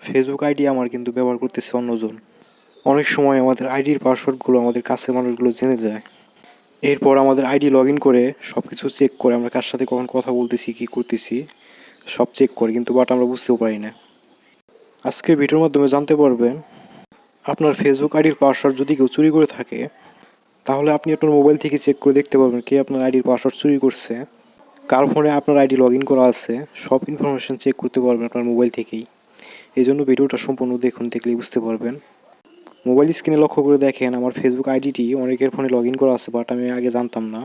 Facebook ID আমার কিন্তু ব্যবহার করতেছে অন্যজন। অনেক সময় আমাদের আইডির পাসওয়ার্ডগুলো আমাদের কাছের মানুষগুলো জেনে যায়। এরপর আমাদের আইডি লগ ইন করে সব কিছু চেক করে আমরা কার সাথে কখন কথা বলতেছি কী করতেছি সব চেক করে, কিন্তু আমরা বুঝতেও পারি না। আজকের ভিডিওর মাধ্যমে জানতে পারবেন আপনার ফেসবুক আইডির পাসওয়ার্ড যদি কেউ চুরি করে থাকে, তাহলে আপনি আপনার মোবাইল থেকে চেক করে দেখতে পারবেন কে আপনার আইডির পাসওয়ার্ড চুরি করছে, কার ফোনে আপনার আইডি লগ ইন করা আছে, সব ইনফরমেশান চেক করতে পারবেন আপনার মোবাইল থেকেই। এই জন্য ভিডিওটা সম্পূর্ণ দেখুন, দেখলেই বুঝতে পারবেন। মোবাইল স্ক্রিনে লক্ষ্য করে দেখেন আমার ফেসবুক আইডিটি অনেকের ফোনে লগ ইন করা আছে, বাট আমি আগে জানতাম না।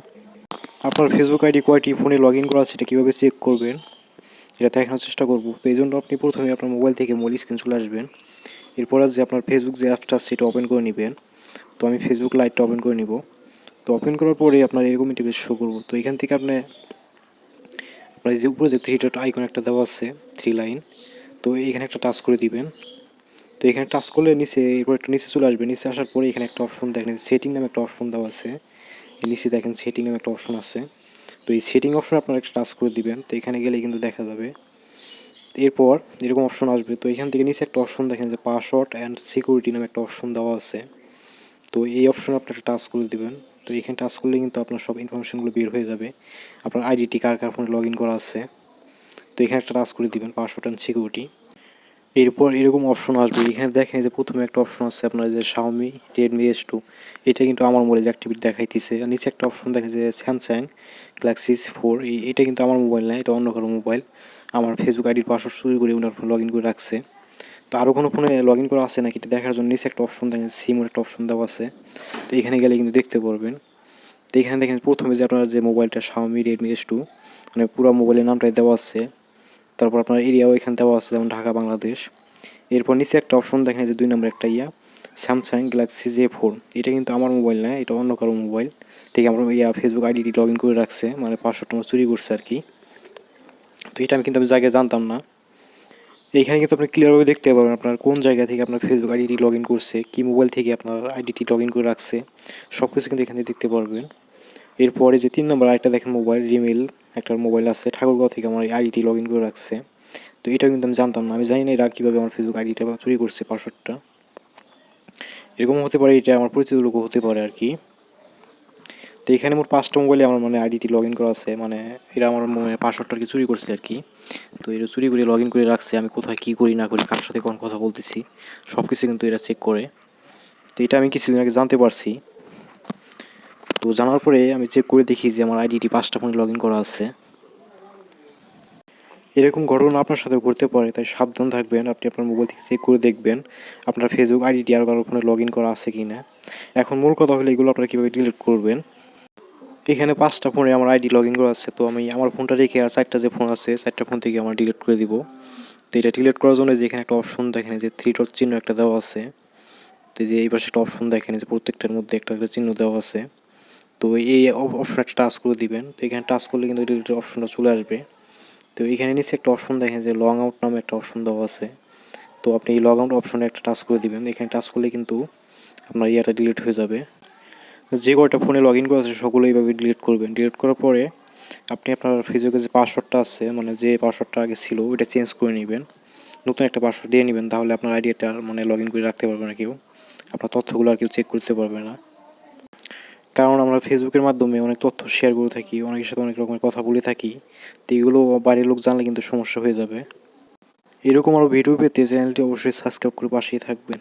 আপনার ফেসবুক আইডি কয়টি ফোনে লগ ইন করা আছে এটা কীভাবে চেক করবেন এটা দেখানোর চেষ্টা করব। তো এই জন্য আপনি প্রথমে আপনার মোবাইল থেকে মোবাইল স্ক্রিন চলে আসবেন। এরপর যে আপনার ফেসবুক যে অ্যাপটা সেটা ওপেন করে নেবেন। তো আমি ফেসবুক লাইটটা ওপেন করে নিব। তো ওপেন করার পরে আপনার এরকম ইন্টারফেস শো করব। তো এখান থেকে আপনার যে উপরে যে 3 ডট আইকন একটা দেওয়া আছে 3 লাইন, তো এইখানে একটা টাচ করে দিবেন। তো এখানে টাচ করলে নিচে এরপর একটু নিচে চলে আসবে। নিচে আসার পরে এখানে একটা অপশন দেখেন সেটিং নামে একটা অপশন দেওয়া আছে। নিচে দেখেন সেটিং নামে একটা অপশন আছে। তো এই সেটিং অপশনে আপনারা একটা টাচ করে দিবেন। তো এখানে গেলে কিন্তু দেখা যাবে, এরপর এরকম অপশন আসবে। তো এখান থেকে নিচে একটা অপশন দেখেন যে পাসওয়ার্ড অ্যান্ড সিকিউরিটি নামে একটা অপশন দেওয়া আছে। তো এই অপশনে আপনি একটা টাচ করে দিবেন। তো এখানে টাচ করলে কিন্তু আপনার সব ইনফরমেশনগুলো বের হয়ে যাবে, আপনার আইডিটি কার কার ফোনে লগ ইন করা আছে। তো এখানে একটা টাচ করে দিবেন পাসওয়ার্ড অ্যান্ড সিকিউরিটি। এরপর এরকম অপশন আসবে। এখানে দেখেন যে প্রথমে একটা অপশন আছে আপনার যে Xiaomi Redmi S2, এটা কিন্তু আমার মোবাইলে অ্যাক্টিভিটি দেখাইতেছে। আর নিচে একটা অপশন দেখেন যে Samsung Galaxy S4, এটা কিন্তু আমার মোবাইল না, এটা অন্য কারো মোবাইল। আমার ফেসবুক আইডির পাসওয়ার্ড চুরি করে ওনার ফোনে লগ ইন করে রাখছে। তো আরও কোনো ফোনে লগ ইন করা আছে নাকি এটা দেখার জন্য নিচে একটা অপশন দেখেন সিমের একটা অপশন দেওয়া আছে। তো এখানে গেলে কিন্তু দেখতে পারবেন। তো এখানে দেখেন প্রথমে যে আপনার যে মোবাইলটা Xiaomi Redmi S2, মানে পুরো মোবাইলের নামটাই দেওয়া আছে। তারপর আপনার এরিয়াও এখানে দেওয়া আছে, যেমন ঢাকা বাংলাদেশ। এরপর নিচে একটা অপশন দেখেন যে 2 নম্বর একটা Samsung Galaxy J4, এটা কিন্তু আমার মোবাইল না, এটা অন্য কারো মোবাইল থেকে আমার ফেসবুক আইডিটি লগ ইন করে রাখছে, মানে পাসওয়ার্ডটা আমার চুরি করছে আর কি। তো এটা আমি কিন্তু জায়গায় জানতাম না। এইখানে কিন্তু আপনি ক্লিয়ারভাবে দেখতে পাবেন আপনার কোন জায়গা থেকে আপনার ফেসবুক আইডিটি লগ ইন করছে, কী মোবাইল থেকে আপনার আইডিটি লগ ইন করে রাখছে, সব কিছু কিন্তু এখানে দেখতে পারবেন। এরপরে যে 3 নম্বর আরেকটা দেখেন মোবাইল রিমেল একটা মোবাইল আছে, ঠাকুরগাঁও থেকে আমার এই আইডিটি লগ ইন করে রাখছে। তো এটাও কিন্তু আমি জানতাম না, আমি জানি না এরা কীভাবে আমার ফেসবুক আইডিটা চুরি করছে পাসওয়ার্ডটা। এরকম হতে পারে, এটা আমার পরিচিত লোকও হতে পারে আর কি। তো এখানে মোট 5টা মোবাইলে আমার মানে আইডিটি লগ ইন করা আছে, মানে এরা আমার পাসওয়ার্ডটা আর কি চুরি করছে আর কি। তো এরা চুরি করে লগ ইন করে রাখছে, আমি কোথায় কী করি না করি, কার সাথে কখন কথা বলতেছি সব কিছু কিন্তু এরা চেক করে। তো এটা আমি কিছুদিন আগে জানতে পারছি। তো জানার পরে আমি চেক করে দেখি যে আমার আইডিটি 5টা ফোনে লগ ইন করা আছে। এরকম ঘটনা আপনার সাথে ঘটতে পারে, তাই সাবধান থাকবেন। আপনি আপনার মোবাইল থেকে চেক করে দেখবেন আপনার ফেসবুক আইডিটি আর কারোর ফোনে লগ ইন করা আছে কি না। এখন মূল কথা হলো এগুলো আপনারা কীভাবে ডিলিট করবেন। এখানে 5টা ফোনে আমার আইডি লগ ইন করা আছে। তো আমি আমার ফোনটা রেখে আর 4টা যে ফোন আছে 4টা ফোন থেকে আমার ডিলিট করে দিব। তো এটা ডিলিট করার জন্য যেখানে একটা অপশন দেখেন যে 3 ডট চিহ্ন একটা দেওয়া আছে, তো যে এই পাশে একটা অপশন দেখেন যে প্রত্যেকটার মধ্যে একটা একটা চিহ্ন দেওয়া আছে। তো এই অপশনটা টাচ করে দিবেন। তো এখানে টাচ করলে কিন্তু ডিলিটের অপশনটা চলে আসবে। তো এখানে নিচে একটা অপশন দেখেন যে লং আউট নামে একটা অপশন দেওয়া আছে। তো আপনি এই লগ আউট অপশনে একটা টাচ করে দিবেন। এখানে টাচ করলে কিন্তু আপনার ইয়াটা ডিলিট হয়ে যাবে। যে কয়টা ফোনে লগ ইন করা আছে সকলে এইভাবে ডিলিট করবেন। ডিলিট করার পরে আপনি আপনার ফেসবুকে যে পাসওয়ার্ডটা আছে, মানে যে পাসওয়ার্ডটা আগে ছিল ওইটা চেঞ্জ করে নেবেন, নতুন একটা পাসওয়ার্ড দিয়ে নেবেন। তাহলে আপনার আইডিটা মানে লগ ইন করে রাখতে পারবে না কেউ, আপনার তথ্যগুলো আর কেউ চেক করতে পারবে না। কারণ আমরা ফেসবুকের মাধ্যমে অনেক তথ্য শেয়ার করে থাকি, অনেকের সাথে অনেক রকমের কথা বলে থাকি। তো এগুলো বাইরের লোক জানলে কিন্তু সমস্যা হয়ে যাবে। এরকম আরও ভিডিও পেতে চ্যানেলটি অবশ্যই সাবস্ক্রাইব করে পাশেই থাকবেন।